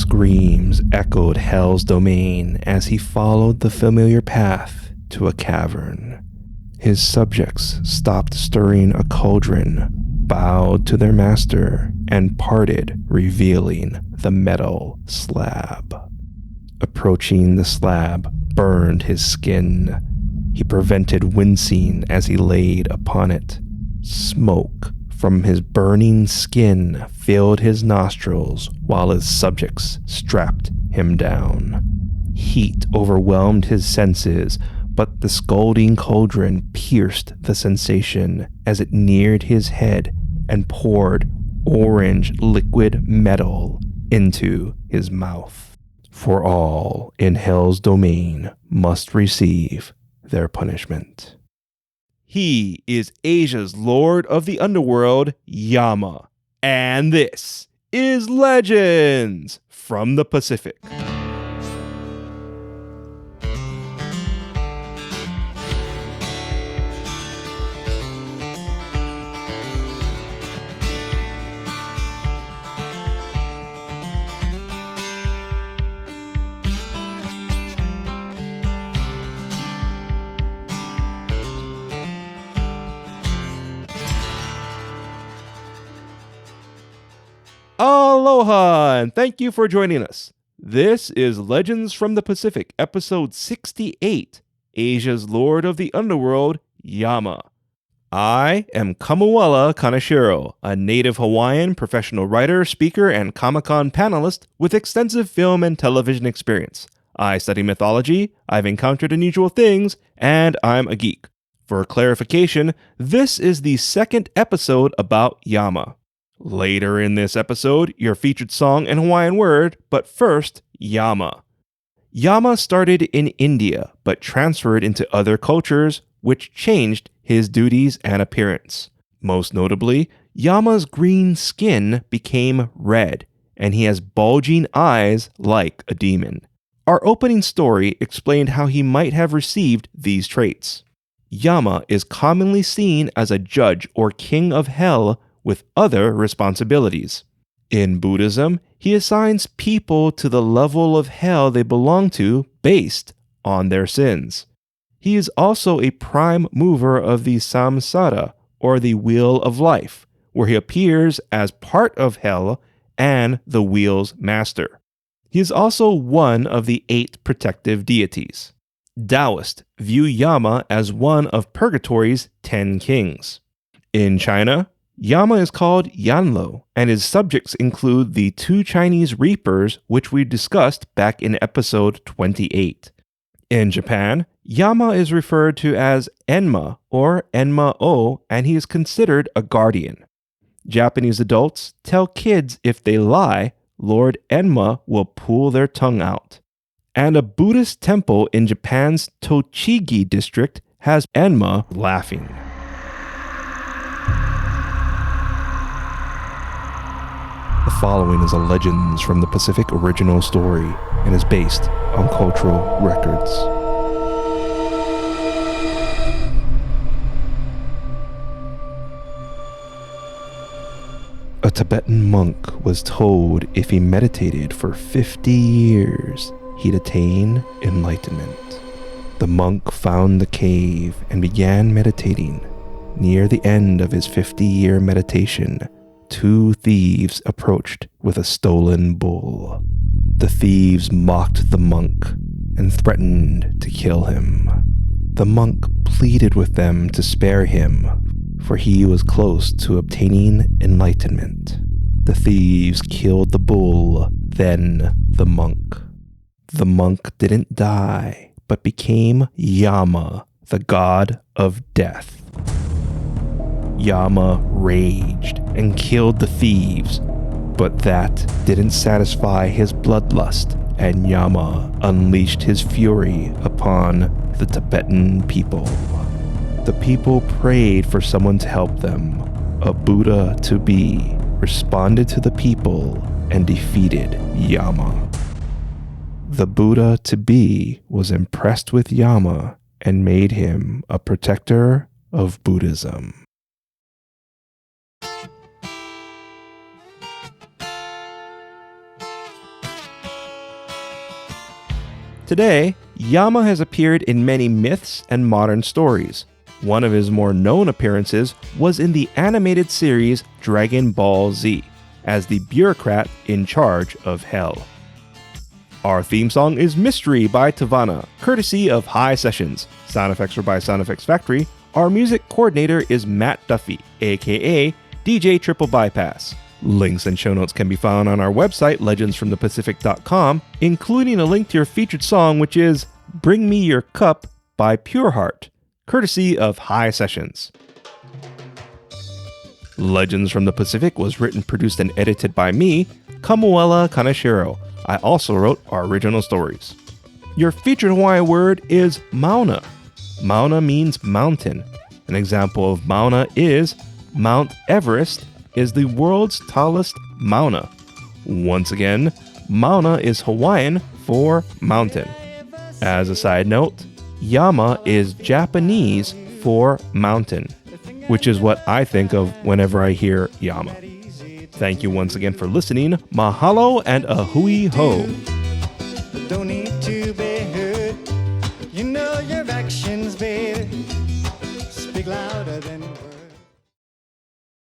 Screams echoed Hell's domain as he followed the familiar path to a cavern. His subjects stopped stirring a cauldron, bowed to their master, and parted, revealing the metal slab. Approaching the slab burned his skin. He prevented wincing as he laid upon it. Smoke from his burning skin filled his nostrils while his subjects strapped him down. Heat overwhelmed his senses, but the scalding cauldron pierced the sensation as it neared his head and poured orange liquid metal into his mouth. For all in Hell's domain must receive their punishment. He is Asia's Lord of the Underworld, Yama. And this is Legends from the Pacific. Aloha, and thank you for joining us. This is Legends from the Pacific, episode 68, Asia's Lord of the Underworld, Yama. I am Kamuala Kaneshiro, a native Hawaiian professional writer, speaker, and Comic-Con panelist with extensive film and television experience. I study mythology, I've encountered unusual things, and I'm a geek. For clarification, this is the second episode about Yama. Later in this episode, your featured song and Hawaiian word, but first, Yama. Yama started in India, but transferred into other cultures, which changed his duties and appearance. Most notably, Yama's green skin became red, and he has bulging eyes like a demon. Our opening story explained how he might have received these traits. Yama is commonly seen as a judge or king of hell with other responsibilities. In Buddhism, he assigns people to the level of hell they belong to based on their sins. He is also a prime mover of the samsara, or the wheel of life, where he appears as part of hell and the wheel's master. He is also one of the 8 protective deities. Taoists view Yama as one of Purgatory's 10 kings. In China, Yama is called Yanlo, and his subjects include the 2 Chinese reapers, which we discussed back in episode 28. In Japan, Yama is referred to as Enma or Enma-o, and he is considered a guardian. Japanese adults tell kids if they lie, Lord Enma will pull their tongue out. And a Buddhist temple in Japan's Tochigi district has Enma laughing. The following is a Legends from the Pacific original story and is based on cultural records. A Tibetan monk was told if he meditated for 50 years, he'd attain enlightenment. The monk found the cave and began meditating. Near the end of his 50-year meditation, 2 thieves approached with a stolen bull. The thieves mocked the monk and threatened to kill him. The monk pleaded with them to spare him, for he was close to obtaining enlightenment. The thieves killed the bull, then the monk. The monk didn't die, but became Yama, the god of death. Yama raged and killed the thieves, but that didn't satisfy his bloodlust, and Yama unleashed his fury upon the Tibetan people. The people prayed for someone to help them. A Buddha-to-be responded to the people and defeated Yama. The Buddha-to-be was impressed with Yama and made him a protector of Buddhism. Today, Yama has appeared in many myths and modern stories. One of his more known appearances was in the animated series Dragon Ball Z, as the bureaucrat in charge of Hell. Our theme song is Mystery by Tavana, courtesy of High Sessions. Sound effects are by Sound Effects Factory. Our music coordinator is Matt Duffy, aka DJ Triple Bypass. Links and show notes can be found on our website, legendsfromthepacific.com, including a link to your featured song, which is Bring Me Your Cup by Pure Heart, courtesy of High Sessions. Legends from the Pacific was written, produced, and edited by me, Kamuela Kaneshiro. I also wrote our original stories. Your featured Hawaii word is mauna. Mauna means mountain. An example of mauna is Mount Everest is the world's tallest mauna. Once again, mauna is Hawaiian for mountain. As a side note, Yama is Japanese for mountain, which is what I think of whenever I hear Yama. Thank you once again for listening. Mahalo and a hui ho.